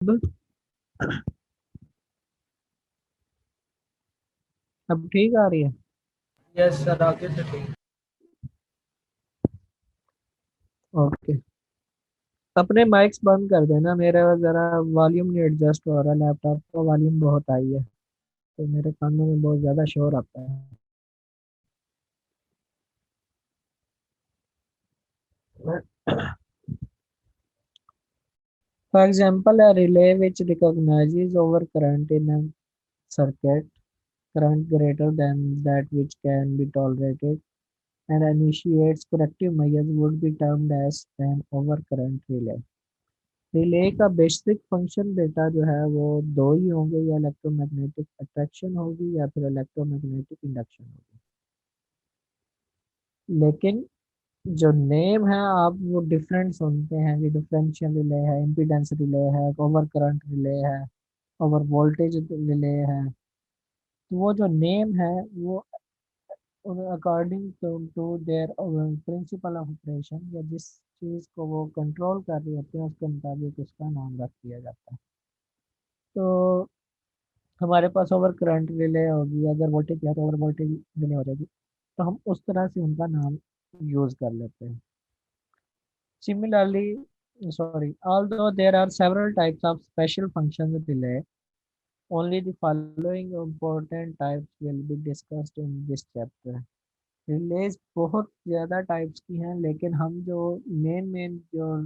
अब ठीक आ रही है। यस सर, आगे से ठीक। ओके। अपने माइक्स बंद कर देना, मेरा जरा वॉल्यूम नहीं एडजस्ट हो रहा, लैपटॉप का वॉल्यूम बहुत हाई है तो मेरे कानों में बहुत ज़्यादा शोर आता है। For example, a relay which recognizes over current in a circuit, current greater than that which can be tolerated, and initiates corrective measures would be termed as an overcurrent relay। Relay का basic function बेटा जो है वो दो ही होंगे, या electromagnetic attraction होगी या फिर इलेक्ट्रोमैग्नेटिक इंडक्शन होगी। लेकिन जो नेम है आप वो डिफरेंट सुनते हैं कि डिफरेंशियल रिले है, इम्पीडेंस रिले है, ओवर करंट रिले है, ओवर वोल्टेज रिले है। तो वो जो नेम है वो according to their principle of operation, या जिस चीज़ को वो कंट्रोल कर रही होती है उसके मुताबिक उसका नाम रख दिया जाता है। तो हमारे पास ओवर करंट रिले होगी, अगर वोल्टेज है तो ओवर वोल्टेज रिले हो जाएगी, तो हम उस तरह से उनका नाम यूज़ कर लेते हैं। Similarly, sorry, although there are several types of special function relay, only the following important types will be discussed in this chapter। Release बहुत ज़्यादा टाइप्स की हैं, लेकिन हम जो मेन जो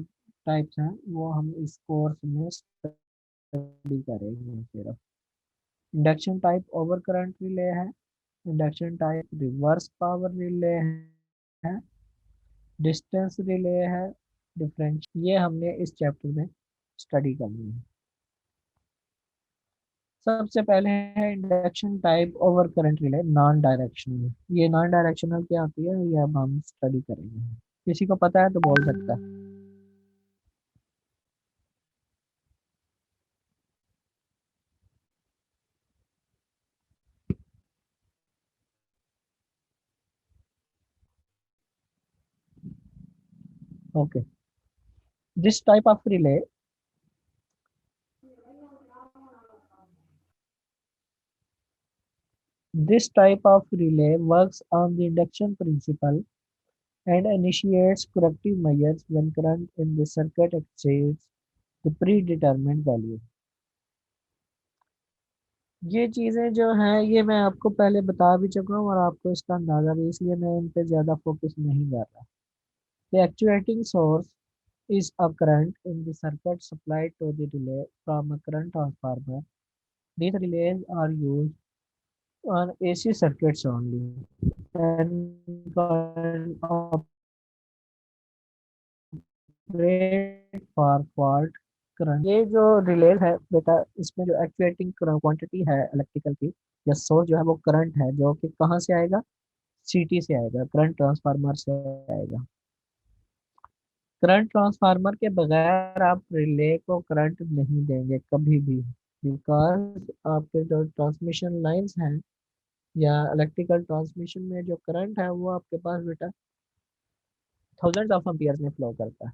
टाइप्स हैं वो हम इस कोर्स में स्टडी करेंगे सिर्फ। Induction type over current relay है, induction type reverse power relay है, डिस्टेंस रिले है, डिफरेंस, ये हमने इस चैप्टर में स्टडी करनी है। सबसे पहले है induction type over current relay non directional. ये नॉन डायरेक्शनल क्या होती है ये अब हम स्टडी करेंगे। किसी को पता है तो बोल सकता है। Okay. This type of relay this type of relay works on the induction principle and initiates corrective measures when current in the circuit exceeds the predetermined value। ये चीज़ें जो हैं ये मैं आपको पहले बता भी चुका हूँ और आपको इसका अंदाज़ा भी, इसलिए मैं इन पे ज़्यादा फोकस नहीं कर रहा। The actuating source is a current in the circuit supplied to the relay from a current transformer। These relays are used on AC circuits only and can operate for fault current। ये जो relay है बेटा, इसमें जो actuating quantity है electrical की, या source जो है वो करंट है, जो कि कहाँ से आएगा, सीटी से आएगा, करंट ट्रांसफार्मर से आएगा। करंट ट्रांसफार्मर के बगैर आप रिले को करंट नहीं देंगे कभी भी, बिकॉज आपके जो ट्रांसमिशन लाइंस हैं या इलेक्ट्रिकल ट्रांसमिशन में जो करंट है वो आपके पास बेटा थाउजेंड्स ऑफ एम्पियर में फ्लो करता है।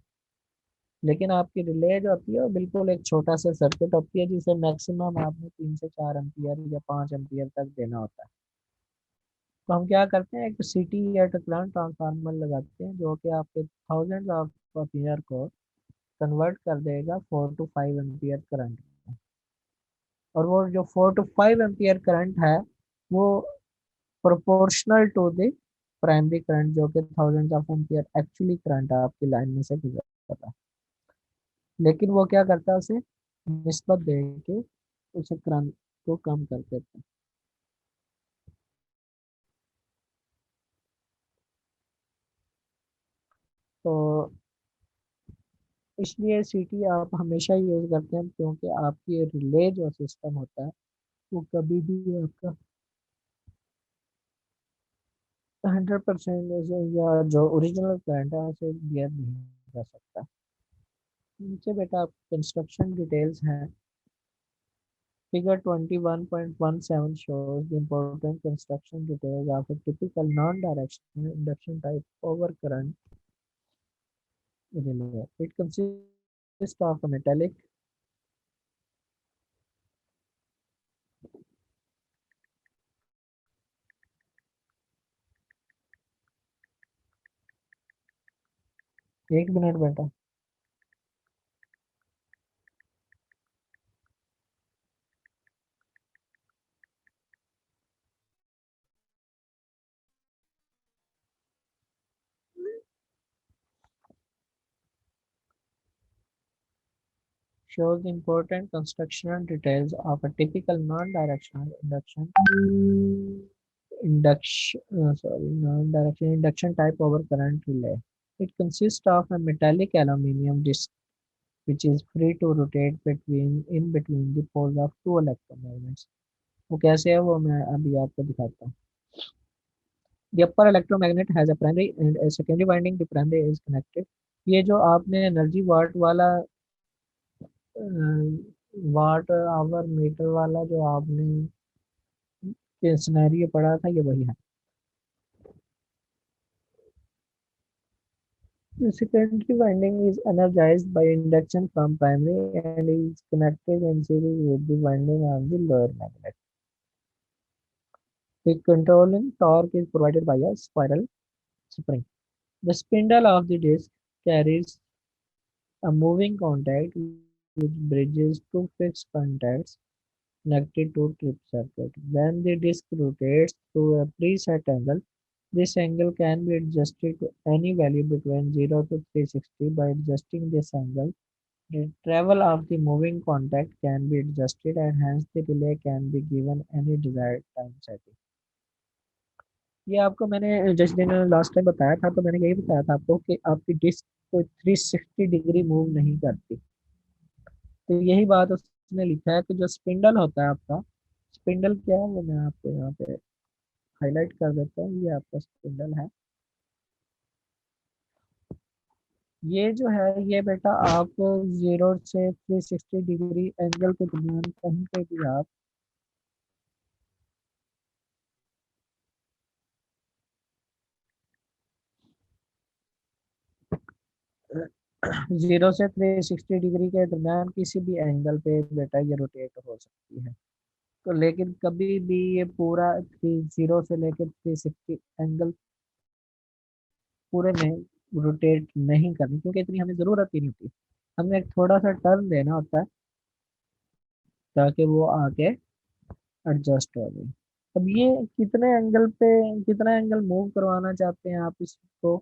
लेकिन आपकी रिले जो होती है वो बिल्कुल एक छोटा सा सर्किट होती है जिसे मैक्सिमम आपने 3 से 4 एम्पियर या 5 एम्पियर तक देना होता है। तो हम क्या करते हैं, एक सिटी या करंट ट्रांसफार्मर लगाते हैं जो कि आपके थाउजेंड ऑफ एम्पियर को कन्वर्ट कर देगा 4 to 5 एम्पियर करंट। और वो जो 4 to 5 एम्पियर करंट है वो proportional to the primary current, जो कि thousand of ampere actually current आपकी लाइन में से गुजर रहा है। लेकिन वो क्या करता है, उसे निस्बत दे के उसे करंट को कम कर देता है। तो इसलिए सीटी आप हमेशा यूज करते हैं, क्योंकि आपकी रिले जो सिस्टम होता है वो कभी भी आपका 100% या जो ओरिजिनल करंट है उसे बियर नहीं कर सकता। नीचे बेटा आप कंस्ट्रक्शन डिटेल्स हैं। Figure 21.17 shows the important construction details of a typical non-directional induction type overcurrent relay। It consists of a metallic एक मिनट बेटा। Shows the important constructional details of a typical non-directional non-direction type overcurrent relay. It consists of a metallic aluminum disc which is free to rotate in between the poles of two electromagnets. वो कैसे है वो मैं अभी आपको दिखाता हूँ। The upper electromagnet has a primary and a secondary winding. The primary is connected. ये जो आपने एनर्जी वाट वाला वाट आवर मीटर वाला जो आपने सिनेरियो पढ़ा था ये वही है। The secondary winding is energized by induction from primary and is connected in series with the winding of the lower magnet. The controlling torque is provided by a spiral spring. The spindle of the disc carries a moving contact which bridges two fixed contacts connected to trip circuit. When the disc rotates to a preset angle, this angle can be adjusted to any value between 0 to 360. By adjusting this angle, the travel of the moving contact can be adjusted and hence the relay can be given any desired time setting. ये आपको मैंने जिस दिन last time बताया था तो मैंने यही बताया था आपको कि आपकी डिस्क कोई 360 डिग्री मूव नहीं करती। तो यही बात उसने लिखा है कि जो स्पिंडल होता है आपका, स्पिंडल क्या है वो मैं आपको यहाँ पे हाईलाइट कर देता हूँ। ये आपका स्पिंडल है। ये जो है ये बेटा आप 0 से 360 डिग्री एंगल के दरमियान कहीं पे भी आप 0 से 360 डिग्री के दरमियान किसी भी एंगल पे बेटा ये रोटेट हो सकती है। तो लेकिन कभी भी ये पूरा 0 से लेकर 360 एंगल पूरे में रोटेट नहीं करनी क्योंकि इतनी हमें ज़रूरत ही नहीं होती। हमें एक थोड़ा सा टर्न देना होता है ताकि वो आके एडजस्ट हो जाए। अब ये कितने एंगल पे कितना एंगल मूव करवाना चाहते हैं आप इसको,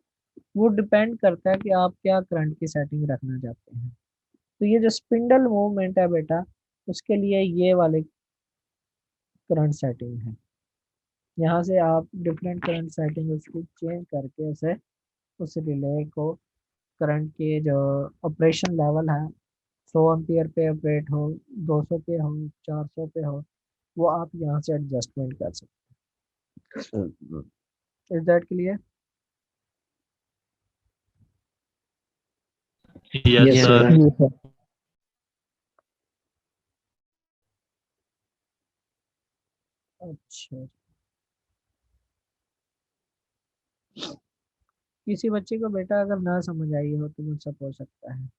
वो डिपेंड करता है कि आप क्या करंट की सेटिंग रखना चाहते हैं। तो ये जो स्पिंडल मूवमेंट है बेटा उसके लिए ये वाले करंट सेटिंग है। यहाँ से आप डिफरेंट करंट सेटिंग उसकी चेंज करके उसे उस रिले को करंट के जो ऑपरेशन लेवल है 100 एम्पियर पे ऑपरेट हो, 200 पे हो, 400 पे हो, वो आप यहाँ से एडजस्टमेंट कर सकते हैं। Is that clear? Yes, Yes, sir. sir. जी सर। अच्छा, किसी बच्चे को बेटा अगर ना समझ आई हो तो मुझसे पूछ सकता है।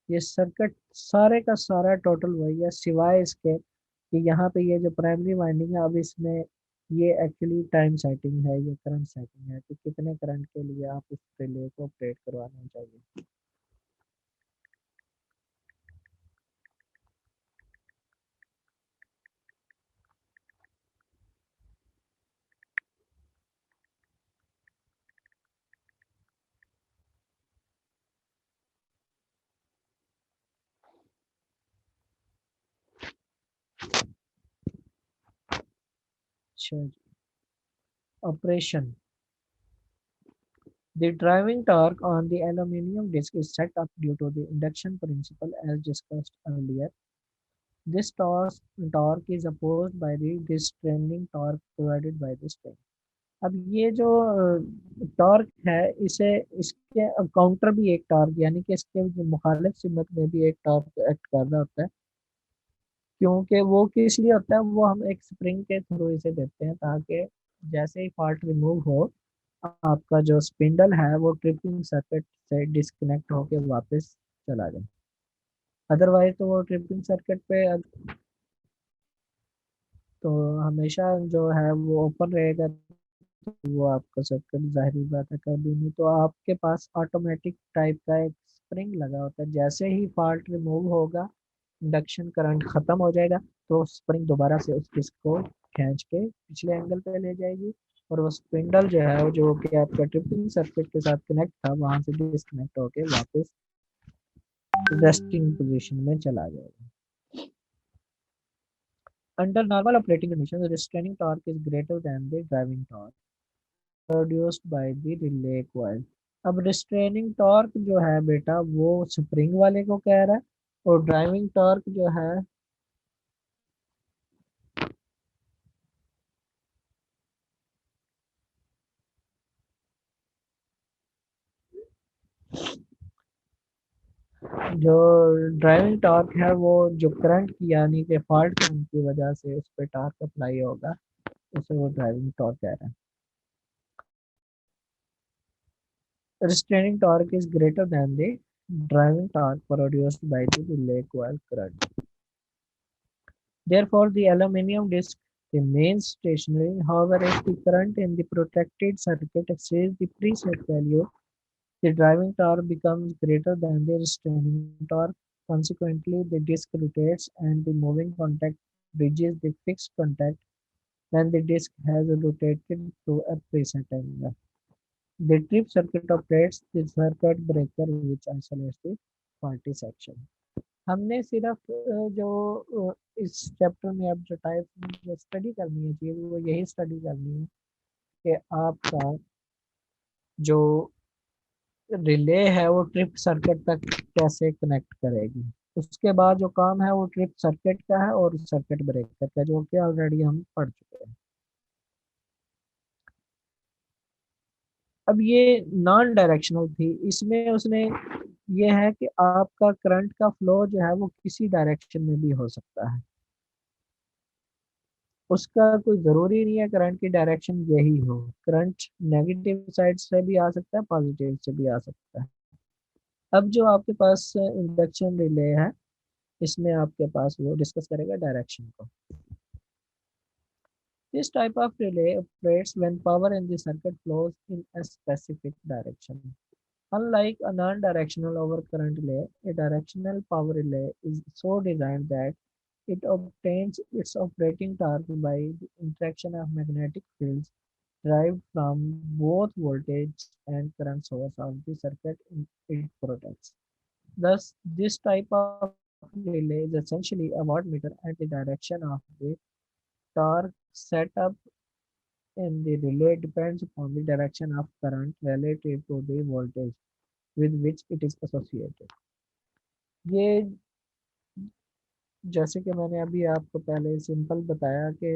ये सर्किट सारे का सारा टोटल वही है सिवाय इसके कि यहाँ पे ये जो प्राइमरी वाइंडिंग है अब इसमें ये एक्चुअली टाइम सेटिंग है, ये करंट सेटिंग है कि कितने करंट के लिए आप इस रिले को ऑपरेट करवाना चाहिए। अच्छा जी, operation. The driving torque on the aluminum disc is set up due to the induction principle as discussed earlier. This torque is opposed by the restraining torque provided by the spring. अब ये जो torque है इसे इसके counter भी एक torque यानी कि इसके जो मुखालिफ सिमत में भी एक टॉर्क एक्ट कर रहा होता है। क्योंकि वो किस लिए होता है, वो हम एक स्प्रिंग के थ्रू इसे देते हैं ताकि जैसे ही फॉल्ट रिमूव हो आपका जो स्पिंडल है वो ट्रिपिंग सर्किट से डिस्कनेक्ट होके वापस चला जाए। अदरवाइज तो वो ट्रिपिंग सर्किट पे तो हमेशा जो है वो ओपन रहेगा वो आपका सर्किट जाहिर बात है कभी नहीं। तो आपके पास ऑटोमेटिक टाइप का एक स्प्रिंग लगा होता है, जैसे ही फॉल्ट रिमूव होगा, इंडक्शन करंट खत्म हो जाएगा, तो स्प्रिंग दोबारा से उस डिस्क को खींच के पिछले एंगल पे ले जाएगी, और वो स्पिंडल जो है, जो कि आपका ट्रिपिंग सर्किट के साथ कनेक्ट था, वहां से डिस्कनेक्ट होके वापस रेस्टिंग पोजीशन में चला जाएगा। Under normal operating conditions, the restraining torque is greater than the driving torque produced by the relay coil. अब रिस्ट्रेनिंग टॉर्क जो है बेटा वो स्प्रिंग वाले को कह रहा है, और ड्राइविंग टॉर्क जो है जो ड्राइविंग टॉर्क है वो जो करंट की यानी कि फॉल्ट करंट की वजह से उस पर टॉर्क अप्लाई होगा, उसे वो ड्राइविंग टॉर्क कह रहा है। Restraining torque is greater than the driving torque produced by the relay coil current. Therefore, the aluminum disc remains stationary. However, if the current in the protected circuit exceeds the preset value, the driving torque becomes greater than the restraining torque. Consequently, the disc rotates and the moving contact bridges the fixed contact when the disc has rotated to a preset angle. The trip circuit operates the circuit breaker which isolates the faulty section. हमने सिर्फ इस chapter में अब जो type जो study करनी है चीज वो यही स्टडी करनी है कि आपका जो रिले है वो ट्रिप सर्किट तक कैसे कनेक्ट करेगी। उसके बाद जो काम है वो ट्रिप सर्किट का है और सर्किट ब्रेकर का, जो कि ऑलरेडी हम पढ़ चुके हैं। अब ये नॉन डायरेक्शनल थी, इसमें उसने ये है कि आपका करंट का फ्लो जो है वो किसी डायरेक्शन में भी हो सकता है, उसका कोई ज़रूरी नहीं है करंट की डायरेक्शन यही हो। करंट नेगेटिव साइड से भी आ सकता है, पॉजिटिव से भी आ सकता है। अब जो आपके पास इंडक्शन रिले है, इसमें आपके पास वो डिस्कस करेगा डायरेक्शन को। This type of relay operates when power in the circuit flows in a specific direction. Unlike a non-directional overcurrent relay, a directional power relay is so designed that it obtains its operating torque by the interaction of magnetic fields derived from both voltage and current source of the circuit it protects. Thus, this type of relay is essentially a wattmeter, and the direction of the torque set up in the relay depends upon the direction of current relative to the voltage with which it is associated. ये जैसे कि मैंने अभी आपको पहले simple बताया कि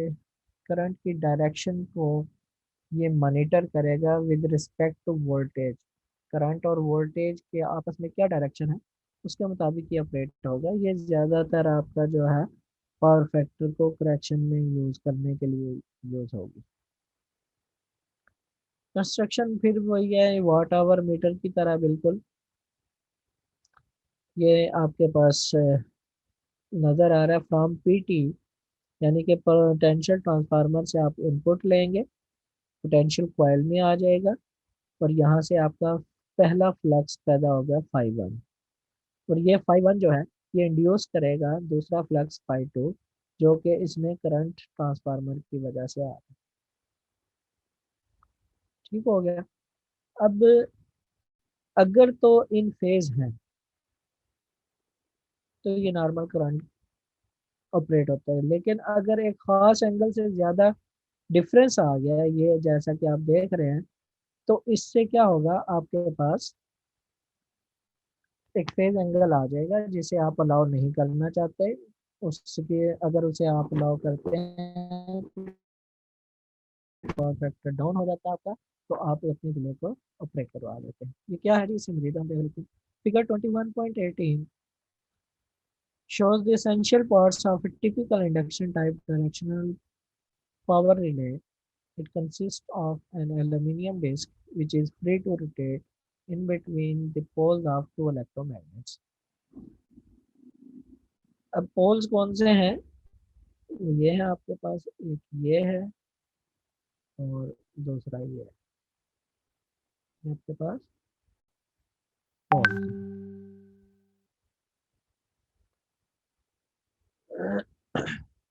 current की डायरेक्शन को ये मॉनिटर करेगा with respect to voltage. Current और वोल्टेज के आपस में क्या डायरेक्शन है उसके मुताबिक ये ऑपरेट होगा। ये ज़्यादातर आपका जो है पावर फैक्टर को करेक्शन में यूज़ करने के लिए यूज़ होगी। कंस्ट्रक्शन फिर वही है वाट आवर मीटर की तरह बिल्कुल। ये आपके पास नज़र आ रहा है फ्रॉम पीटी, यानी कि पोटेंशियल ट्रांसफार्मर से आप इनपुट लेंगे, पोटेंशियल कॉइल में आ जाएगा, और यहाँ से आपका पहला फ्लक्स पैदा हो गया फाई वन, और ये फाई वन जो है ये इंड्यूस करेगा दूसरा फ्लक्स फाई टू, जो कि इसमें करंट ट्रांसफार्मर की वजह से आ रहा है। ठीक हो गया। अब अगर तो इन फेज है तो ये नॉर्मल करंट ऑपरेट होता है, लेकिन अगर एक खास एंगल से ज़्यादा डिफरेंस आ गया है, ये जैसा कि आप देख रहे हैं, तो इससे क्या होगा, आपके पास एक फेज एंगल आ जाएगा जिसे आप अलाउ नहीं करना चाहते। उसके अगर उसे आप अलाउ करते हैं पावर फैक्टर डाउन हो जाता है आपका, तो आप अपने रिले को ऑपरेट करवा देते हैं। ये क्या है जी, सिमरीत हम देख लेते हैं। Figure 21.18 shows the essential parts of a typical induction type directional power relay. It consists of an aluminum disc which is free to rotate in between the poles of two electromagnets. अब poles कौन से हैं, ये है आपके पास, एक ये है और दूसरा ये है आपके पास false।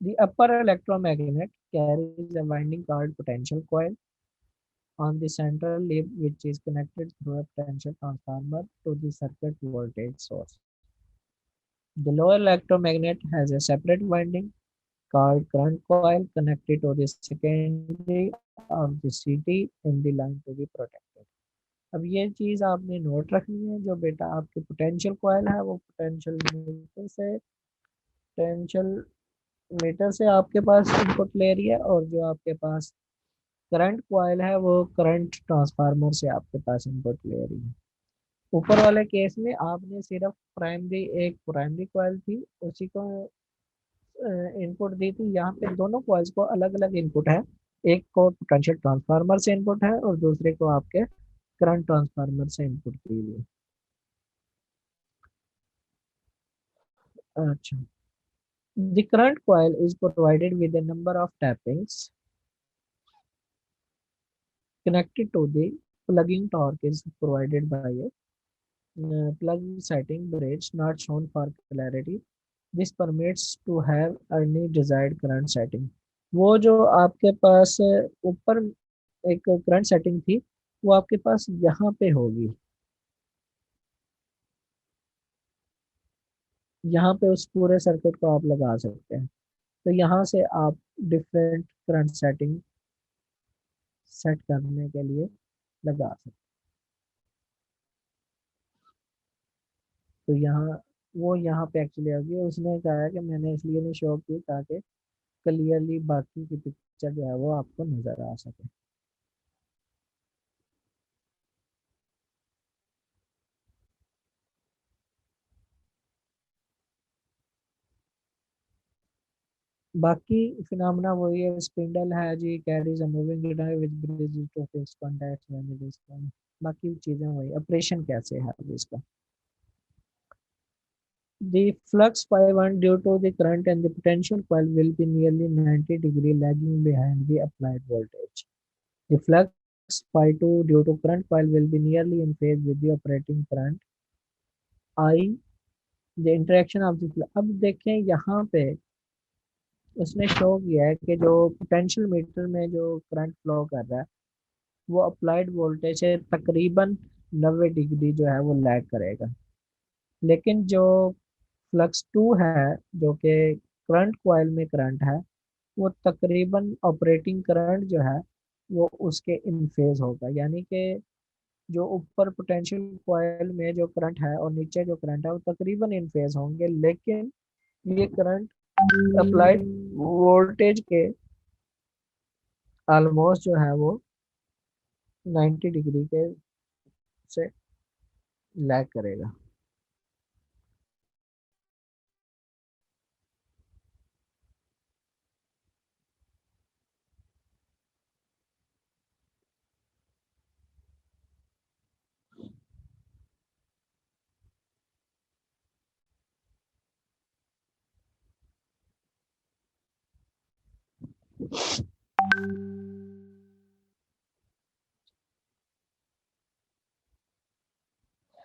The upper electromagnet carries a winding called potential coil on the central lip, which is connected through a potential transformer to the circuit voltage source. The lower electromagnet has a separate winding called current coil connected to the secondary of the CT in the line to be protected। अब ये चीज आपने note रखनी है, जो बेटा आपके potential coil है वो पोटेंशियल मीटर से आपके पास इनपुट ले रही है, और जो आपके पास करंट कॉइल है वो करंट ट्रांसफार्मर से आपके पास इनपुट ले रही है। ऊपर वाले केस में आपने सिर्फ एक प्राइमरी कॉइल थी उसी को इनपुट दी थी। यहाँ पे दोनों कॉइल्स को अलग अलग इनपुट है, एक को पोटेंशियल ट्रांसफार्मर से इनपुट है और दूसरे को आपके करंट ट्रांसफार्मर से इनपुट दी हुई है। अच्छा, the current coil is provided with a number of tappings connected to the plugging torque is provided by a plug setting bridge not shown for clarity. This permits to have any desired current setting। वो जो आपके पास ऊपर एक current setting थी वो आपके पास यहाँ पे होगी, यहाँ पे उस पूरे सर्किट को आप लगा सकते हैं। तो यहाँ से आप डिफरेंट करंट सेटिंग सेट करने के लिए लगा सकते हैं। तो यहाँ पे एक्चुअली आ गई, उसने कहा है कि मैंने इसलिए नहीं शो की ताकि क्लियरली बाकी की पिक्चर जो है वो आपको नजर आ सके। बाकी फिनोमेना वही है, स्पिंडल है जी, carriage a moving guitar with bridge to fix contacts when it is come. बाकी चीजें वही, ऑपरेशन कैसे है अभी इसका। The flux phi1 due to the current and the potential coil will be nearly 90-degree lagging behind the applied voltage. The flux phi2 due to current coil will be nearly in phase with the operating current I। The interaction of the flux, अब देखें यहाँ पे उसने show किया है कि जो potential metre में जो करंट फ्लो कर रहा है वो अप्लाइड वोल्टेज से तकरीबन 90 डिग्री जो है वो लैग करेगा। लेकिन जो फ्लक्स टू है जो कि करंट कॉइल में करंट है वो तकरीबन ऑपरेटिंग करंट जो है वो उसके इन फेज होगा। यानी कि जो ऊपर पोटेंशियल कॉइल में जो करंट है और नीचे जो करंट है वो तकरीबन इन फेज होंगे, लेकिन ये करंट अप्लाइड वोल्टेज के ऑलमोस्ट जो है वो 90 डिग्री के से लैग करेगा।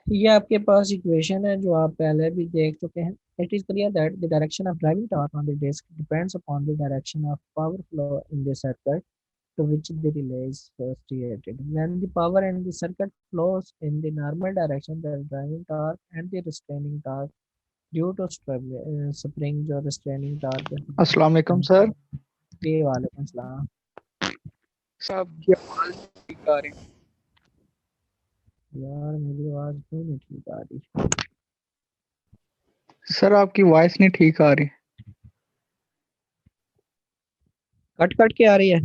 ये आपके पास इक्वेशन है जो आप पहले भी देख चुके हैं। It is clear that the direction of driving torque on the disc depends upon the direction of power flow in the circuit to which the relay is associated. When the power in the circuit flows in the normal direction, the driving torque and the restraining torque due to springs or restraining torque। अस्सलाम वालेकुम sir. ये वालेकुम सलाम। साहब की आवाज ठीक आ रही। यार मेरी आवाज क्यों नहीं ठीक आ रही? सर आपकी वॉइस नहीं ठीक आ रही। कट कट के आ रही है।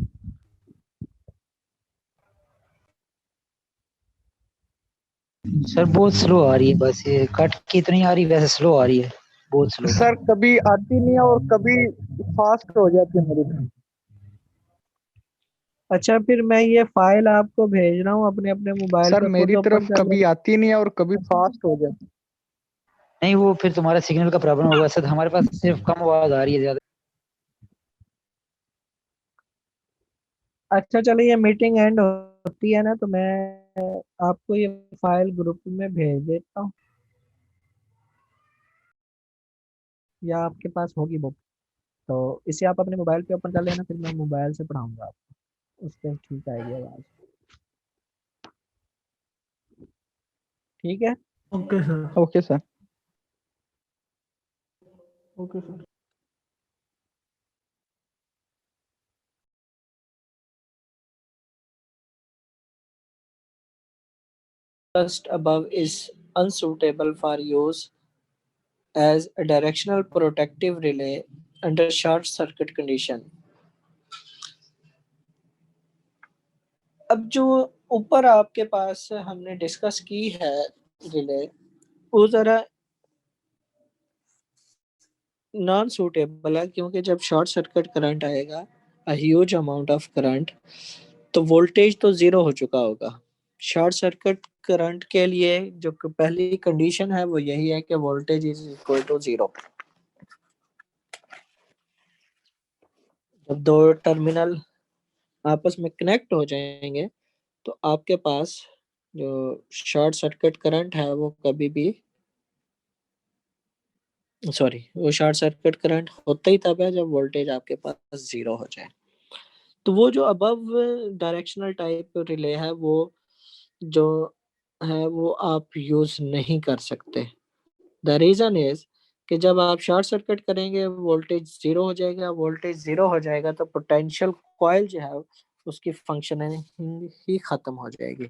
सर बहुत स्लो आ रही है, बस ये कट की तो नहीं आ रही, वैसे स्लो आ रही है, बहुत स्लो। सर कभी आती नहीं है और कभी फास्ट हो जाती है मेरी। अच्छा, फिर मैं ये फाइल आपको भेज रहा हूँ अपने अपने मोबाइल सर पे, खुद मेरी ओपन तरफ कर कभी आती नहीं है और कभी फास्ट हो जाती है। नहीं, वो फिर तुम्हारा सिग्नल का प्रॉब्लम होगा सर, हमारे पास सिर्फ कम आवाज आ रही है ज्यादा। अच्छा चलो, ये मीटिंग एंड होती है ना, तो मैं आपको ये फाइल ग्रुप में भेज देता हूँ, या आपके पास होगी बुक, तो इसे आप अपने मोबाइल पे ओपन कर लेना, फिर मैं मोबाइल से पढ़ाऊंगा आपको, उस पर ठीक आएगी आवाज़। ठीक है। Okay sir. Okay sir. Okay sir. Discussed above is unsuitable for use as a directional protective relay under short circuit condition. अब जो ऊपर आपके पास हमने डिस्कस की है रिले, वो जरा नॉन सूटेबल है, क्योंकि जब शॉर्ट सर्किट करंट आएगा, a huge amount of current, तो वोल्टेज तो जीरो हो चुका होगा। शॉर्ट सर्किट करंट के लिए जो पहली कंडीशन है वो यही है कि voltage is equal to zero. जब दो टर्मिनल आपस में कनेक्ट हो जाएंगे, तो आपके पास जो शॉर्ट सर्किट करंट है वो कभी भी, सॉरी, वो शॉर्ट सर्किट करंट होता ही तब है जब वोल्टेज आपके पास जीरो हो जाए। तो वो जो अबव डायरेक्शनल टाइप रिले है, वो जो है वो आप यूज नहीं कर सकते। द रीजन इज कि जब आप शॉर्ट सर्किट करेंगे वोल्टेज जीरो हो जाएगा, वोल्टेज जीरो हो जाएगा तो पोटेंशियल कॉइल जो है उसकी फंक्शनिंग ही खत्म हो जाएगी।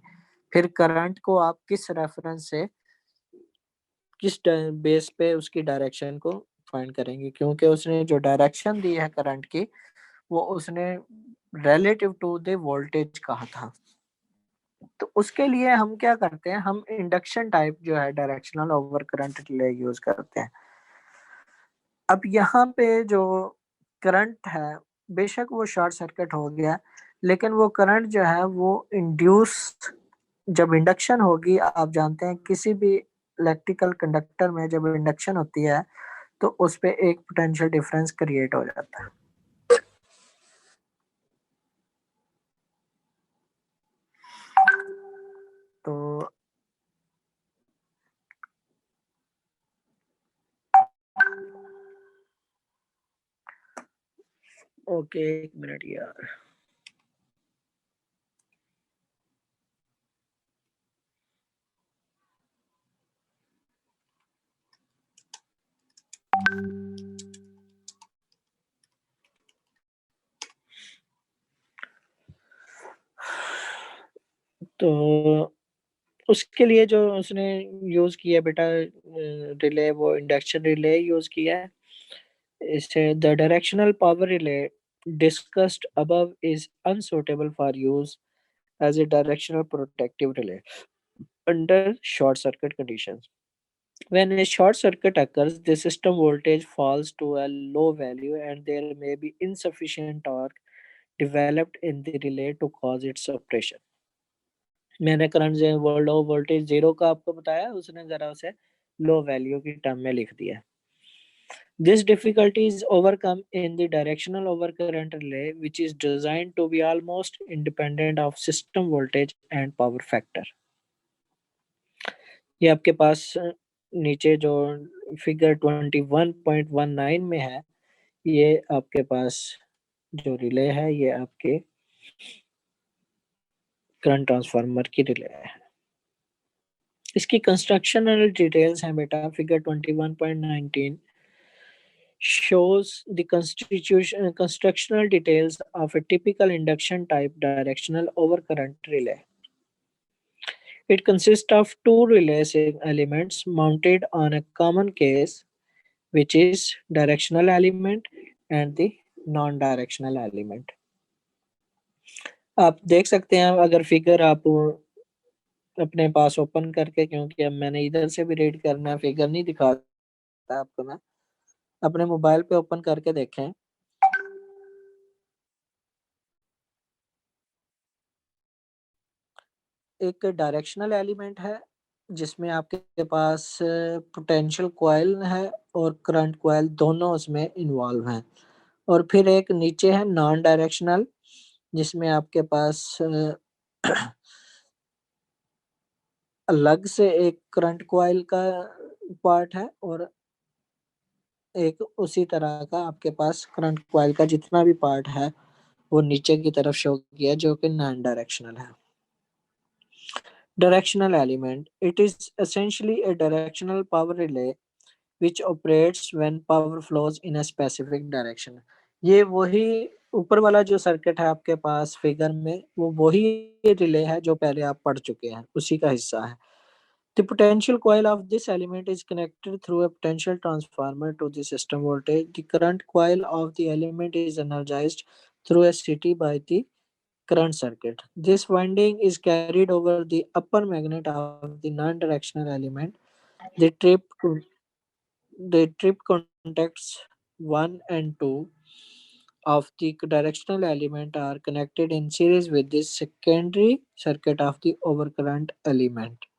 फिर करंट को आप किस रेफरेंस से, किस बेस पे उसकी डायरेक्शन को फाइंड करेंगे, क्योंकि उसने जो डायरेक्शन दी है करंट की, वो उसने रिलेटिव टू द वोल्टेज कहा था। तो उसके लिए हम क्या करते हैं, हम इंडक्शन टाइप जो है directional over current relay use करते हैं। अब यहाँ पे जो करंट है, बेशक वो शॉर्ट सर्किट हो गया, लेकिन वो करंट जो है वो इंड्यूस, जब इंडक्शन होगी, आप जानते हैं किसी भी इलेक्ट्रिकल कंडक्टर में जब इंडक्शन होती है तो उस पे एक पोटेंशियल डिफरेंस क्रिएट हो जाता है। तो ओके, एक मिनट यार। तो उसके लिए जो उसने यूज किया बेटा रिले, वो इंडक्शन रिले यूज किया है। इसे the directional power relay discussed above is unsuitable for use as a directional protective relay under short circuit conditions. When a short circuit occurs, the system voltage falls to a low value and there may be insufficient torque developed in the relay to cause its operation. मैंने current जो low voltage zero का आपको बताया, उसने जरा उसे low value की term में लिख दिया। This difficulty is overcome in the directional overcurrent relay, which is designed to be almost independent of system voltage and power factor. ये आपके पास नीचे जो फिगर 21.19 में है, ये आपके पास जो रिले है, ये आपके करंट ट्रांसफार्मर की रिले है। इसकी कंस्ट्रक्शनल डिटेल्स हैं बेटा, figure 21.19 shows the constitution constructional details of a typical induction type directional overcurrent relay. It consists of two relay elements mounted on a common case, which is directional element and the non-directional element. आप देख सकते हैं अगर figure आप अपने पास open करके, क्योंकि अब मैंने इधर से भी रीड करना है, फिगर नहीं दिखाता आपको, मैं अपने मोबाइल पे ओपन करके देखें। एक डायरेक्शनल एलिमेंट है जिसमें आपके पास पोटेंशियल कॉइल है और करंट कॉइल दोनों उसमें इन्वॉल्व हैं, और फिर एक नीचे है नॉन डायरेक्शनल जिसमें आपके पास अलग से एक करंट कॉइल का पार्ट है और एक उसी तरह का आपके पास करंट कॉइल का जितना भी पार्ट है वो नीचे की तरफ शो किया जो कि नॉन डायरेक्शनल है। Directional element. It is essentially a directional power relay which operates when power flows in a specific direction. ये वही ऊपर वाला जो सर्किट है आपके पास फिगर में वो वही रिले है जो पहले आप पढ़ चुके हैं, उसी का हिस्सा है। The potential coil of this element is connected through a potential transformer to the system voltage. The current coil of the element is energized through a CT by the current circuit. This winding is carried over the upper magnet of the non-directional element. The trip contacts 1 and 2 of the directional element are connected in series with the secondary circuit of the overcurrent element.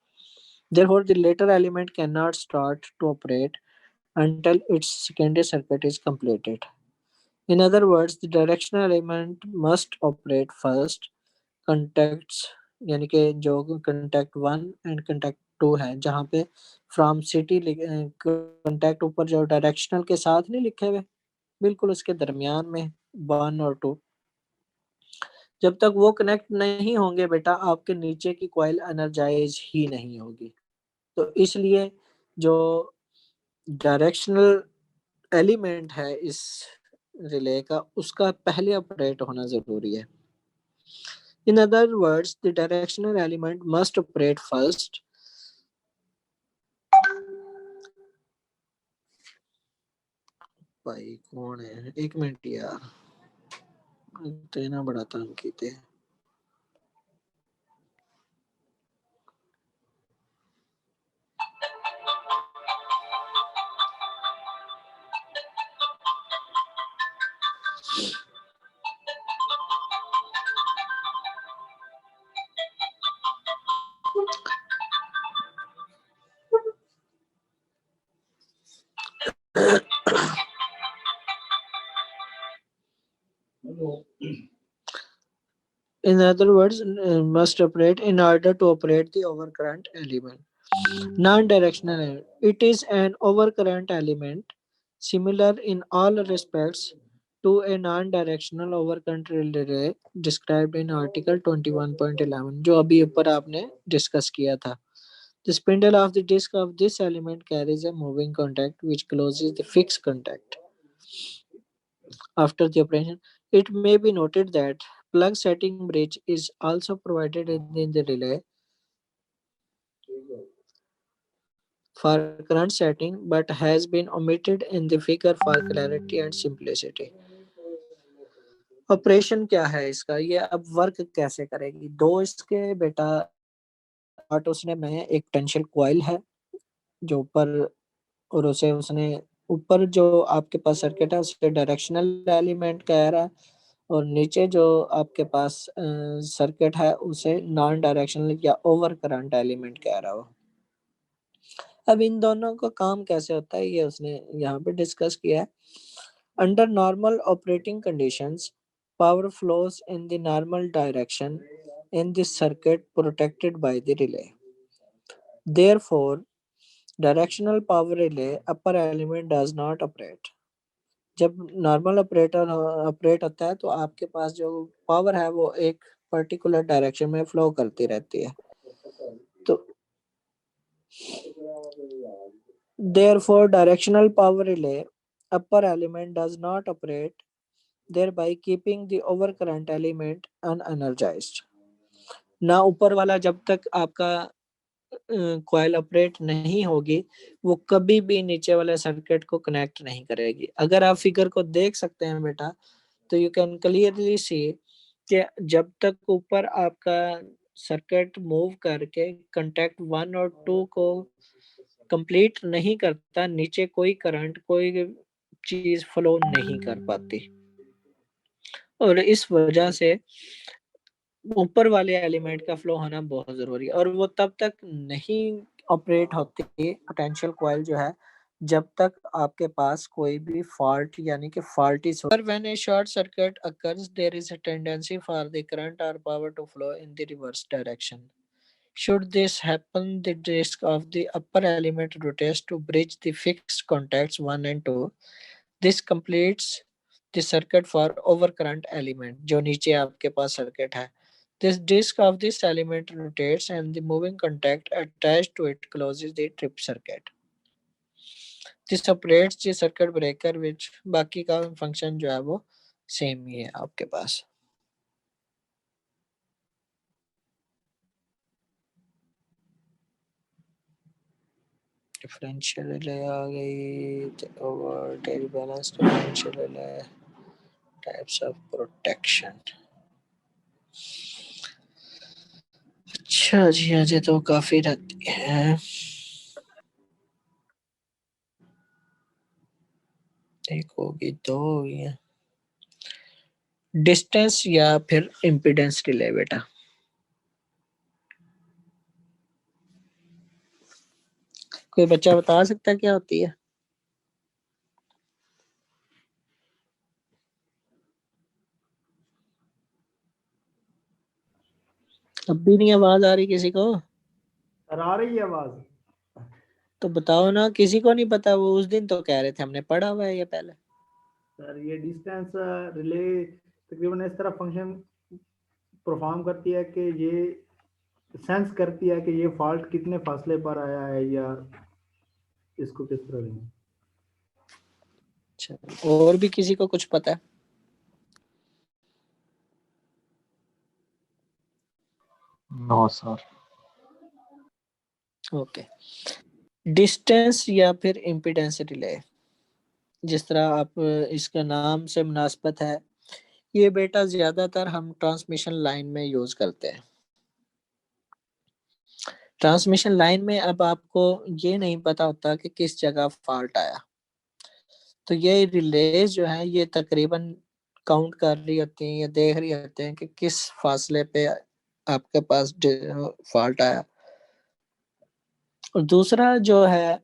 Therefore, the later element cannot start to operate until its secondary circuit is completed. In other words, the directional element must operate first. Contacts यानी कि जो contact 1 and contact 2 है जहाँ पे from city contact ऊपर जो directional के साथ नहीं लिखे हुए बिल्कुल उसके दरमियान में 1 और 2 जब तक वो कनेक्ट नहीं होंगे बेटा आपके नीचे की कॉइल एनर्जाइज ही नहीं होगी। तो इसलिए जो डायरेक्शनल एलिमेंट है इस रिले का उसका पहले ऑपरेट होना जरूरी है। In other words, the directional element must operate first. भाई कौन है? एक मिनट यार, इतना बड़ा तंग कीते। In other words, must operate in order to operate the overcurrent element. Non-directional element. It is an overcurrent element, similar in all respects to a non-directional overcurrent relay described in Article 21.11, जो अभी ऊपर आपने discuss किया था। The spindle of the disc of this element carries a moving contact which closes the fixed contact. After the operation, it may be noted that plug setting bridge is also provided in the relay for current setting but has been omitted in the figure for clarity and simplicity. Operation क्या है इसका, ये अब work कैसे करेगी? दो इसके बेटा पार्ट उसने बनाया, एक पोटेंशियल कॉइल है जो ऊपर और उसे उसने ऊपर जो आपके पास सर्किट है उसे डायरेक्शनल एलिमेंट कह रहा है और नीचे जो आपके पास सर्किट है उसे नॉन डायरेक्शनल या ओवर करंट एलिमेंट कह रहा हो। अब इन दोनों का काम कैसे होता है ये उसने यहाँ पे डिस्कस किया है। Under normal operating conditions power flows in the normal direction in the circuit protected by the relay. Therefore, directional power relay upper element does not operate. जब नॉर्मल ऑपरेट होता है तो आपके पास जो पावर है वो एक पर्टिकुलर डायरेक्शन में फ्लो करती रहती है। तो therefore directional power relay upper element does not operate, thereby keeping the overcurrent element unenergized. ना ऊपर वाला जब तक आपका कॉइल ऑपरेट नहीं होगी वो कभी भी नीचे वाले सर्किट को कनेक्ट नहीं करेगी। अगर आप फिगर को देख सकते हैं बेटा तो यू कैन क्लियरली सी कि जब तक ऊपर आपका सर्किट मूव करके कांटेक्ट 1 और 2 को कंप्लीट नहीं करता नीचे कोई करंट कोई चीज फ्लो नहीं कर पाती और इस वजह से ऊपर वाले एलिमेंट का फ्लो होना बहुत जरूरी है और वो तब तक नहीं ऑपरेट होती पोटेंशियल कॉइल जो है जब तक आपके पास कोई भी फॉल्ट यानी कि faulty when a short circuit occurs there is a tendency for the current or power to flow in the reverse direction. Should this happen, the disk of the upper element rotates to bridge the fixed contacts 1 and 2. This completes the circuit for overcurrent element जो नीचे आपके पास circuit है. This disk of this element rotates and the moving contact attached to it closes the trip circuit. This operates the circuit breaker which बाकी का function जो है वो same ही है आपके पास. डिफरेंशियल रिले आ गई, voltage balance differential relay, types of protection. अच्छा जी, आज तो काफी रहती है. एक होगी, दो होगी. डिस्टेंस या फिर इम्पीडेंस रिले बेटा. कोई बच्चा बता सकता है क्या होती है? अब भी नहीं आवाज आ रही किसी को? सर आ रही है आवाज. तो बताओ ना, किसी को नहीं पता? वो उस दिन तो कह रहे थे हमने पढ़ा हुआ है ये पहले. सर ये डिस्टेंस रिले तकरीबन इस तरह फंक्शन परफॉर्म करती है कि ये सेंस करती है कि ये फॉल्ट कितने फासले पर आया है या इसको किस तरह लेंगे. अच्छा, और भी किसी को कुछ पता है? No sir. ओके. डिस्टेंस या फिर इम्पीडेंस रिले, जिस तरह आप इसका नाम से मुनासबत है, ये बेटा ज्यादातर हम ट्रांसमिशन लाइन में यूज करते हैं. ट्रांसमिशन लाइन में अब आपको ये नहीं पता होता कि किस जगह फॉल्ट आया, तो ये रिलेज जो है ये तकरीबन काउंट कर रही होती हैं या देख रही होते हैं कि किस फासले पे आपके पास फॉल्ट आया. और दूसरा जो है,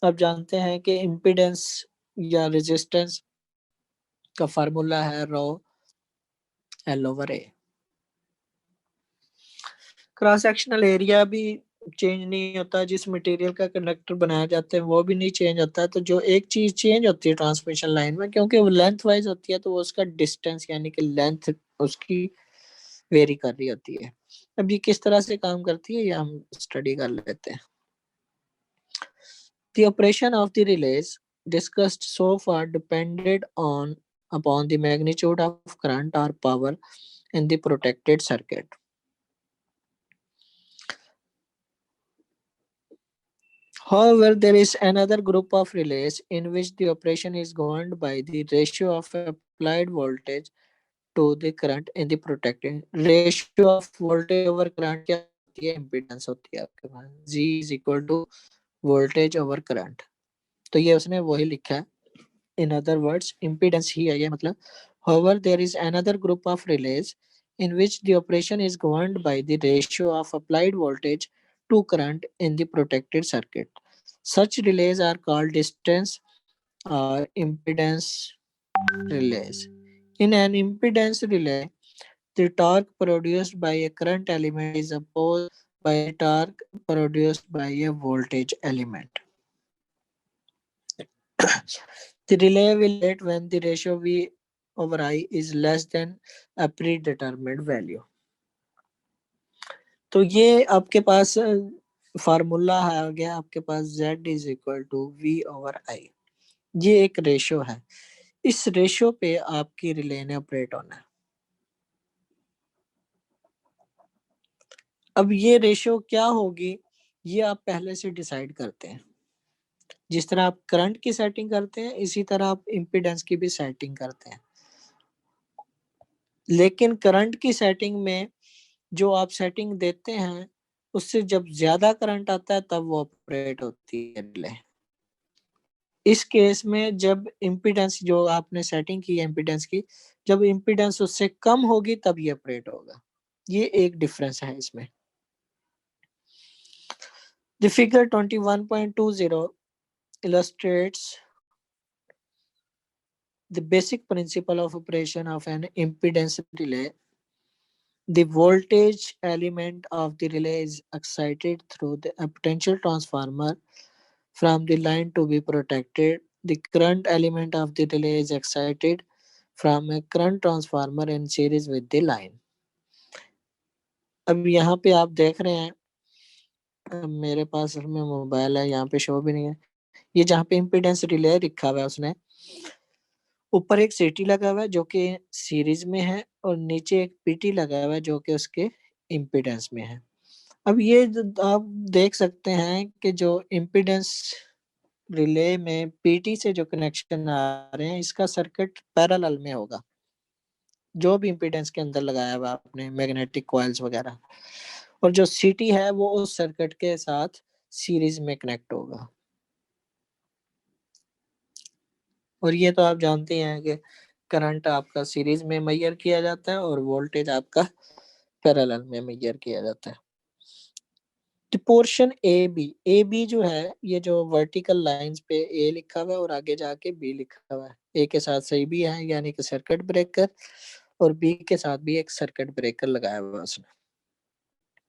आप जानते हैं कि इम्पीडेंस या रेजिस्टेंस का फार्मूला है रो एल ओवर ए. क्रॉस सेक्शनल एरिया भी चेंज नहीं होता, जिस मटेरियल का कंडक्टर बनाया जाता है वो भी नहीं चेंज होता. तो जो एक चीज चेंज होती है ट्रांसमिशन लाइन में, क्योंकि वो लेंथ वाइज होती है, तो वो उसका डिस्टेंस यानी कि लेंथ उसकी वेरी कर रही होती है. अब ये किस तरह से काम करती है ये हम स्टडी कर लेते हैं. The operation of the relays discussed so far depended upon the magnitude of current or power in the protected circuit. However, there is another group of relays in which the operation is governed by the ratio of applied voltage to the current in the protected. Ratio of voltage over current क्या होती है? Impedance होती है आपके पास. G is equal to voltage over current. तो ये उसने वही लिखा है. In other words, impedance ही है ये मतलब. However, there is another group of relays in which the operation is governed by the ratio of applied voltage to current in the protected circuit. Such relays are called distance or impedance relays. In an impedance relay, the torque produced by a current element is opposed by a torque produced by a voltage element. The relay will rate when the ratio V over I is less than a predetermined value. तो ये आपके पास formula है आ गया आपके पास Z is equal to V over I. ये एक रेशियो है. इस रेशियो पे आपकी रिले ने ऑपरेट होना है. अब ये रेशियो क्या होगी ये आप पहले से डिसाइड करते हैं. जिस तरह आप करंट की सेटिंग करते हैं इसी तरह आप इम्पीडेंस की भी सेटिंग करते हैं. लेकिन करंट की सेटिंग में जो आप सेटिंग देते हैं उससे जब ज्यादा करंट आता है तब वो ऑपरेट होती है रिले. इस केस में जब इम्पीडेंस जो आपने सेटिंग की है इम्पीडेंस की, जब इम्पीडेंस उससे कम होगी तब ये ऑपरेट होगा. ये एक डिफरेंस है इसमें. The figure 21.20 illustrates the basic principle of operation of an impedance relay. The voltage element of the relay is excited through a potential transformer from the line to be protected. The current element of the relay is excited from a current transformer in series with the line. अब यहाँ पे आप देख रहे हैं, मेरे पास में mobile है, यहाँ पे शो भी नहीं है। ये जहाँ पे इम्पीडेंस रिले लिखा हुआ है उसने ऊपर एक सीटी लगा हुआ है जो कि सीरीज में है और नीचे एक पीटी लगा हुआ है जो कि उसके इम्पीडेंस में है। अब ये आप देख सकते हैं कि जो इम्पीडेंस रिले में पीटी से जो कनेक्शन आ रहे हैं इसका सर्किट पैरेलल में होगा, जो भी इम्पीडेंस के अंदर लगाया हुआ आपने मैग्नेटिक कॉइल्स वगैरह, और जो सीटी है वो उस सर्किट के साथ सीरीज में कनेक्ट होगा। और ये तो आप जानते हैं कि करंट आपका सीरीज में मेजर किया जाता है और वोल्टेज आपका पैरेलल में मेजर किया जाता है। तो पोर्शन ए बी जो है, ये जो वर्टिकल लाइंस पे ए लिखा हुआ है और आगे जाके बी लिखा हुआ है। ए के साथ सही भी है यानी कि सर्किट ब्रेकर, और बी के साथ भी एक सर्किट ब्रेकर लगाया हुआ है उसने।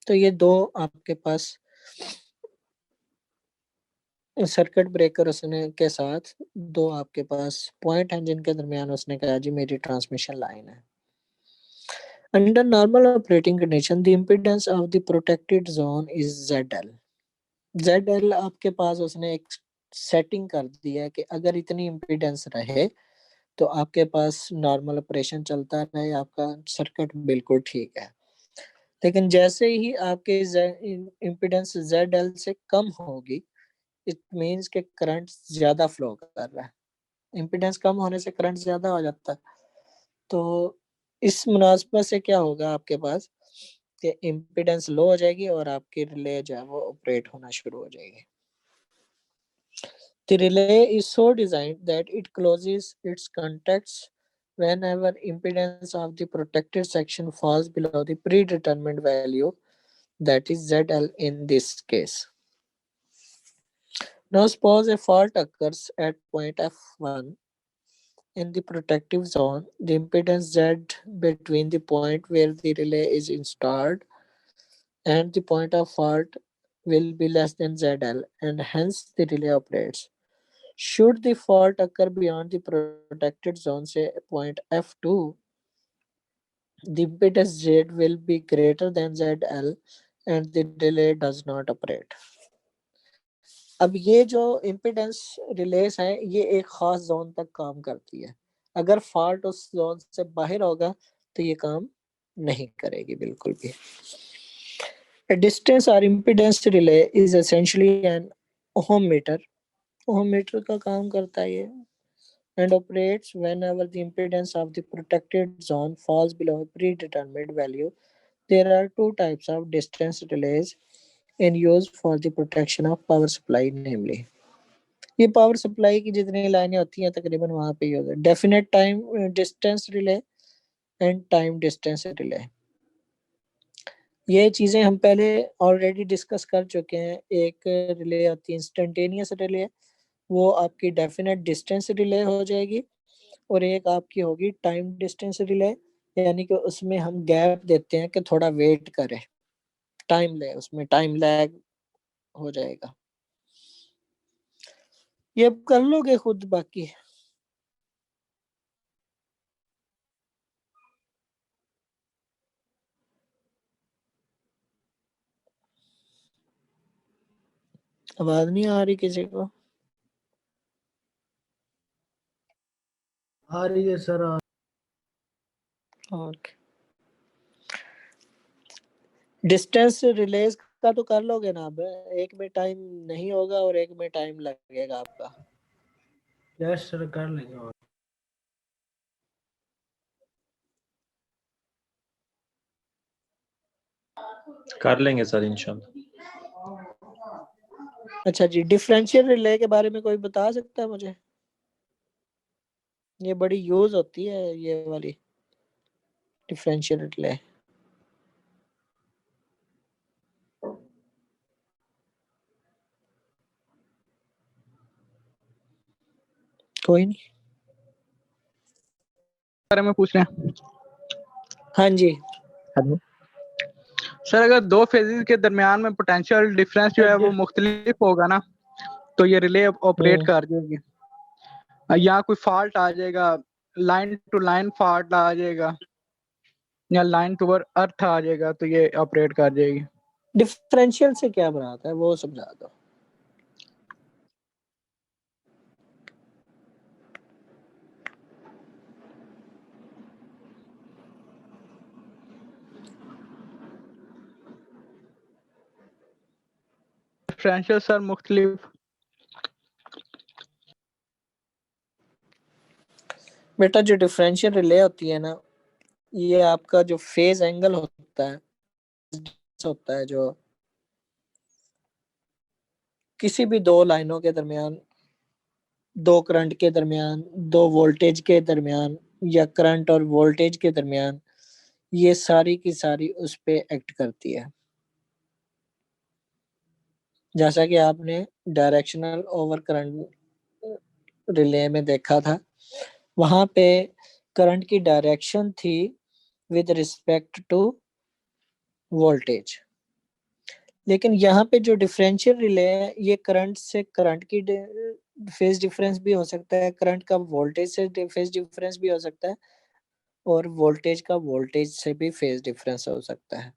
तो ये दो आपके पास सर्किट ब्रेकर उसने के साथ दो आपके पास पॉइंट हैं जिनके दरमियान उसने कहा जी मेरी ट्रांसमिशन लाइन है। Under normal operating condition, the impedance of the protected zone is ZL. ZL आपके पास उसने एक सेटिंग कर दी है कि अगर इतनी इम्पीडेंस रहे तो आपके पास नॉर्मल ऑपरेशन चलता रहे, आपका सर्किट बिल्कुल ठीक है। लेकिन जैसे ही आपके इम्पीडेंस ZL से कम होगी, इट मींस कि करंट ज्यादा फ्लो कर रहा है। इम्पीडेंस कम होने से करंट ज्यादा हो जाता है। तो इस मुनासबत से क्या होगा आपके पास कि इम्पीडेंस लो हो जाएगी और आपकी रिले जो है वो ऑपरेट होना शुरू हो जाएगी। The relay is so designed that it closes its contacts whenever impedance of the protected section falls below the predetermined value, that is ZL in this case. Now suppose a fault occurs at point F1 in the protective zone. The impedance Z between the point where the relay is installed and the point of fault will be less than ZL, and hence the relay operates. Should the fault occur beyond the protected zone, say point F2, the impedance Z will be greater than ZL and the relay does not operate. अब ये जो impedance रिलेस है ये एक खास zone तक काम करती है। अगर फॉल्ट उस जोन से बाहर होगा तो ये काम नहीं करेगी बिल्कुल भी। A distance or impedance relay is essentially an ohm meter. Ohm meter का काम करता है ये, and operates whenever the impedance of the protected zone falls below a predetermined value. There are two types of distance relays in use for the protection of power supply, namely ये power supply की जितनी लाइनें होती हैं तकरीबन वहां पे use है, definite time distance relay and time distance relay. ये चीजें हम पहले ऑलरेडी डिस्कस कर चुके हैं। एक रिले आती है इंस्टेंटेनियस रिले, वो आपकी डेफिनेट डिस्टेंस रिले हो जाएगी, और एक आपकी होगी टाइम डिस्टेंस रिले, यानी कि उसमें हम गैप देते हैं कि थोड़ा वेट करे, टाइम ले, उसमें टाइम लैग हो जाएगा। ये अब कर लोगे खुद बाकी। आवाज नहीं आ रही किसी को? आ रही है सर। ओके, डिस्टेंस रिलेज का तो कर लोगे ना अब? एक में टाइम नहीं होगा और एक में टाइम लगेगा आपका। यस सर कर लेंगे। कर लेंगे सर इंशाल्लाह। अच्छा जी, डिफरेंशियल रिले के बारे में कोई बता सकता है मुझे? ये बड़ी यूज होती है ये वाली डिफरेंशियल रिले। कोई नहीं। बारे में पूछ रहे हैं हाँ जी। हेलो सर, अगर दो फेजेस के दरमियान में पोटेंशियल डिफरेंस जो है वो मुख्तलिफ होगा ना, तो ये रिले ऑपरेट कर जाएगी। या कोई फॉल्ट आ जाएगा, लाइन टू लाइन फॉल्ट आ जाएगा या लाइन टू अर्थ आ जाएगा, तो ये ऑपरेट कर जाएगी। डिफरेंशियल से क्या बनाता है वो समझा दो। डिफरेंशियल सर मुख्तलिफ। बेटा जो डिफरेंशियल रिले होती है ना, ये आपका जो फेज एंगल होता है जो किसी भी दो लाइनों के दरमियान, दो करंट के दरमियान, दो वोल्टेज के दरमियान, या करंट और वोल्टेज के दरमियान, ये सारी की सारी उस पे एक्ट करती है। जैसा कि आपने डायरेक्शनल ओवर करंट रिले में देखा था, वहां पे करंट की डायरेक्शन थी विद रिस्पेक्ट टू वोल्टेज, लेकिन यहाँ पे जो डिफरेंशियल रिले है, ये करंट से करंट की फेज डिफरेंस भी हो सकता है, करंट का वोल्टेज से फेज डिफरेंस भी हो सकता है, और वोल्टेज का वोल्टेज से भी फेज डिफरेंस हो सकता है।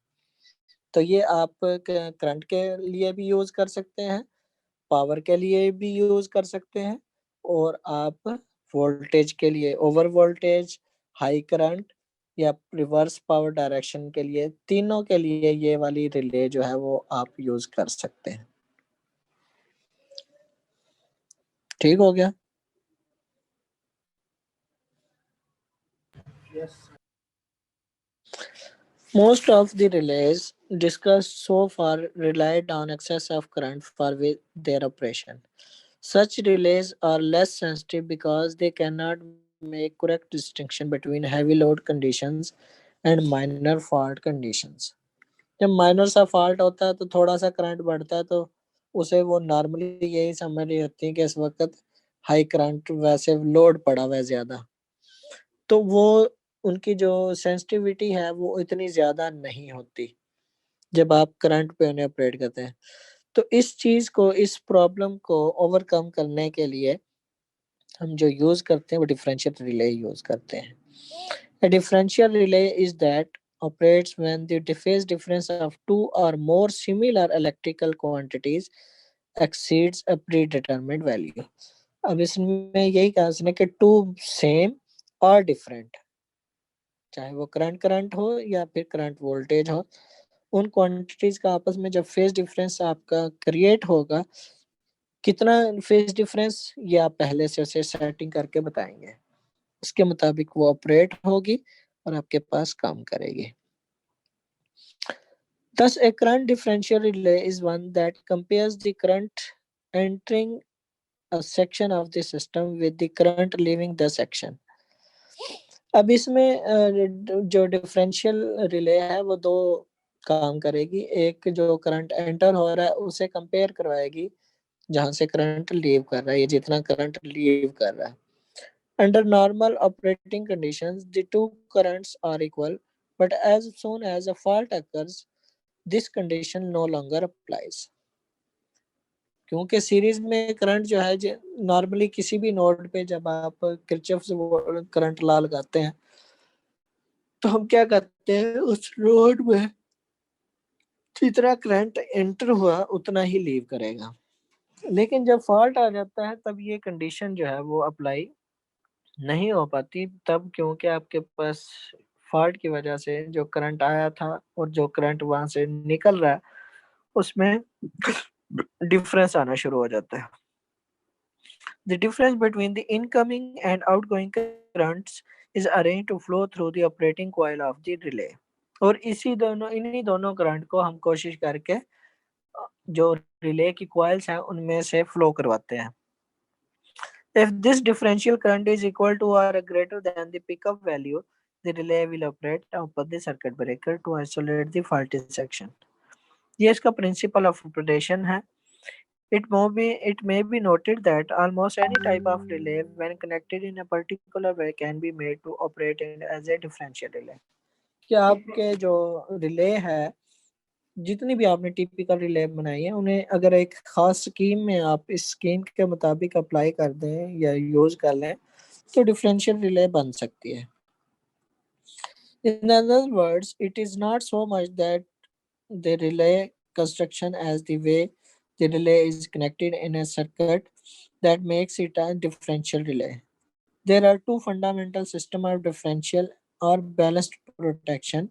तो ये आप करंट के लिए भी यूज कर सकते हैं, पावर के लिए भी यूज कर सकते हैं, और आप वोल्टेज के लिए, ओवर वोल्टेज, हाई करंट या रिवर्स पावर डायरेक्शन के लिए, तीनों के लिए ये वाली रिले जो है वो आप यूज कर सकते हैं। ठीक हो गया? Yes. Most of the relays discussed so far relied on excess of current for their operation. Such relays are less sensitive because they cannot make correct distinction between heavy load conditions and minor fault conditions. जब minor सा fault होता है तो थोड़ा सा current बढ़ता है, तो उसे वो नॉर्मली यही समझ रही होती है कि इस वक्त हाई करंट, वैसे लोड पड़ा हुआ है ज्यादा, तो वो उनकी जो सेंसिटिविटी है वो इतनी ज्यादा नहीं होती जब आप करंट पे उन्हें ऑपरेट करते हैं। तो इस चीज को, इस प्रॉब्लम को ओवरकम करने के लिए हम जो यूज करते हैं वो डिफरेंशियल रिले यूज करते हैं। A differential relay is that operates when the phase difference of two or more similar electrical quantities exceeds a predetermined value. अब इसमें यही कहा इसने कि टू सेम और डिफरेंट, चाहे वो करंट करंट हो या फिर करंट वोल्टेज हो, उन क्वांटिटीज का आपस में जब फेज डिफरेंस आपका क्रिएट होगा, कितना फेज डिफरेंस ये आप पहले से उसे सेटिंग करके बताएंगे, उसके मुताबिक वो ऑपरेट होगी और आपके पास काम करेगी। Thus, a current differential relay is one that compares the current entering a section of the system with the current leaving the section. अब इसमें जो डिफरेंशियल रिले है वो दो काम करेगी। एक, जो करंट एंटर हो रहा है उसे कंपेयर करवाएगी जहां से करंट लीव कर रहा है, ये जितना करंट लीव कर रहा है। Under normal operating conditions, the two currents are equal, but as soon as a fault occurs, this condition no longer applies. क्योंकि सीरीज में करंट जो है, नॉर्मली किसी भी नोड पे जब आप किरचॉफ से करंट लॉ लगाते हैं तो हम क्या करते हैं, उस नोड में जितना करंट एंटर हुआ उतना ही लीव करेगा। लेकिन जब फॉल्ट आ जाता है तब ये कंडीशन जो है वो अप्लाई नहीं हो पाती, तब क्योंकि आपके पास फॉल्ट की वजह से जो करंट आया था और जो करंट वहां से निकल रहा है उसमें डिफरेंस आना शुरू हो जाता है। The difference between the incoming and outgoing currents is arranged to flow through the operating coil of the relay. और इन्हीं दोनों करंट को हम कोशिश करके जो रिले की कॉइल्स हैं उनमें से फ्लो करवाते हैं। If this differential current is equal to or greater than the pickup value, the relay will operate upon the circuit breaker to isolate the faulty section. ये इसका प्रिंसिपल ऑफ ऑपरेशन है। It may be noted that almost any type of relay, when connected in a particular way, can be made to operate in as a differential relay. कि आपके जो relay है, जितनी भी आपने टिपिकल रिले बनाई है, उन्हें अगर एक खास स्कीम में आप इस स्कीम के मुताबिक अप्लाई कर दें या यूज कर लें तो डिफरेंशियल रिले बन सकती है. In other words, it is not so much that the relay construction as the way the relay is connected in a circuit that makes it a differential relay. There are two fundamental systems of differential or balanced protection: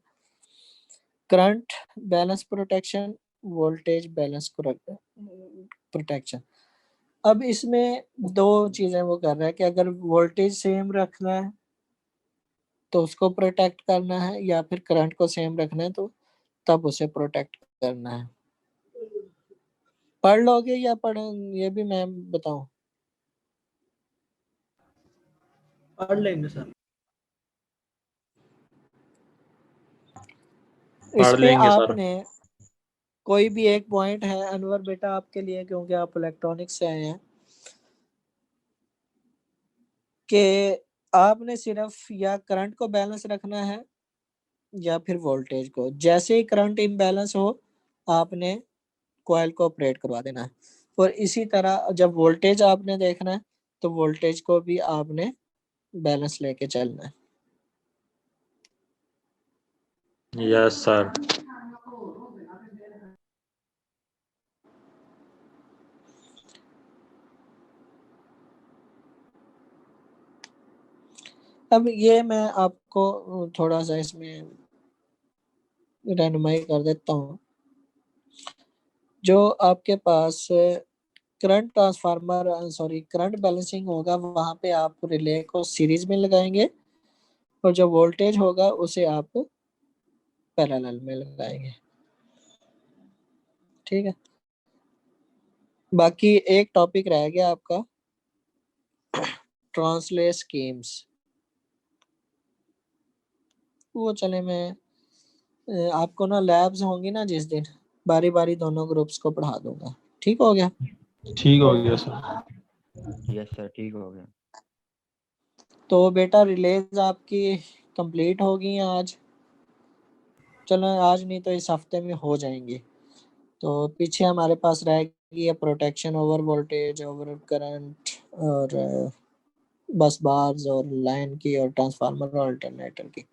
current balance protection, voltage balance protection. अब इसमें दो चीजें वो कर रहा है कि अगर वोल्टेज सेम रखना है तो उसको प्रोटेक्ट करना है, या फिर करंट को सेम रखना है तो तब उसे प्रोटेक्ट करना है. पढ़ लोगे या पढ़ ये भी मैं बताऊं? पढ़ लेंगे सर. इसमें आपने कोई भी एक पॉइंट है अनवर बेटा आपके लिए, क्योंकि आप इलेक्ट्रॉनिक्स से आए हैं, कि आपने सिर्फ या करंट को बैलेंस रखना है या फिर वोल्टेज को. जैसे ही करंट इम्बैलेंस हो आपने कॉइल को ऑपरेट करवा देना है, और इसी तरह जब वोल्टेज आपने देखना है तो वोल्टेज को भी आपने बैलेंस लेके चलना है. Yes sir. अब ये मैं आपको थोड़ा सा इसमें रहनुमाई कर देता हूँ. जो आपके पास करंट ट्रांसफार्मर करंट बैलेंसिंग होगा, वहां पे आप रिले को सीरीज में लगाएंगे और जो वोल्टेज होगा उसे आप पैरेलल में लगाएंगे. ठीक है. बाकी एक टॉपिक रह गया आपका, ट्रांसले स्कीम्स. वो चले मैं आपको ना लैब्स होंगी ना जिस दिन, बारी बारी दोनों ग्रुप्स को पढ़ा दूंगा. ठीक हो गया? ठीक हो गया सर. यस सर ठीक हो गया. तो बेटा रिलेज आपकी कंप्लीट होगी आज. चलो आज नहीं तो इस हफ्ते में हो जाएंगी. तो पीछे हमारे पास रहेगी protection over voltage, over current, और बस बार्स और लाइन की और ट्रांसफार्मर और अल्टरनेटर की.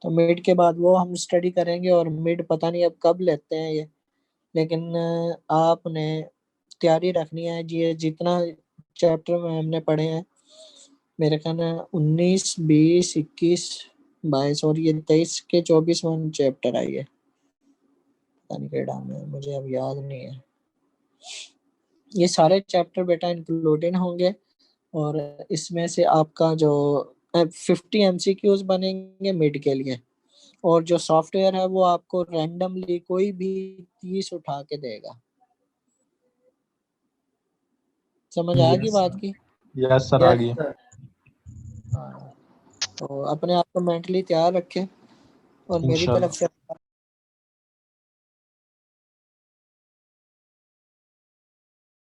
तो मिड के बाद वो हम स्टडी करेंगे, और मिड पता नहीं अब कब लेते हैं ये, लेकिन आपने तैयारी रखनी है. ये जितना चैप्टर में हमने पढ़े हैं, मेरे ख्याल में 19, 20, 21, 22 और ये 23 के 24वां चैप्टर आई है. पता नहीं केड़ा में, मुझे अब याद नहीं है. ये सारे चैप्टर बेटा इंक्लूडेड होंगे, और इसमें से आपका जो 50 MCQs बनेंगे मिड के लिए, और जो सॉफ्टवेयर है वो आपको रैंडमली कोई भी 30 उठा के देगा. समझ आ गई बात की? यस सर आ गई. हाँ. तो अपने आप को मेंटली तैयार रखें, और मेरी तरफ से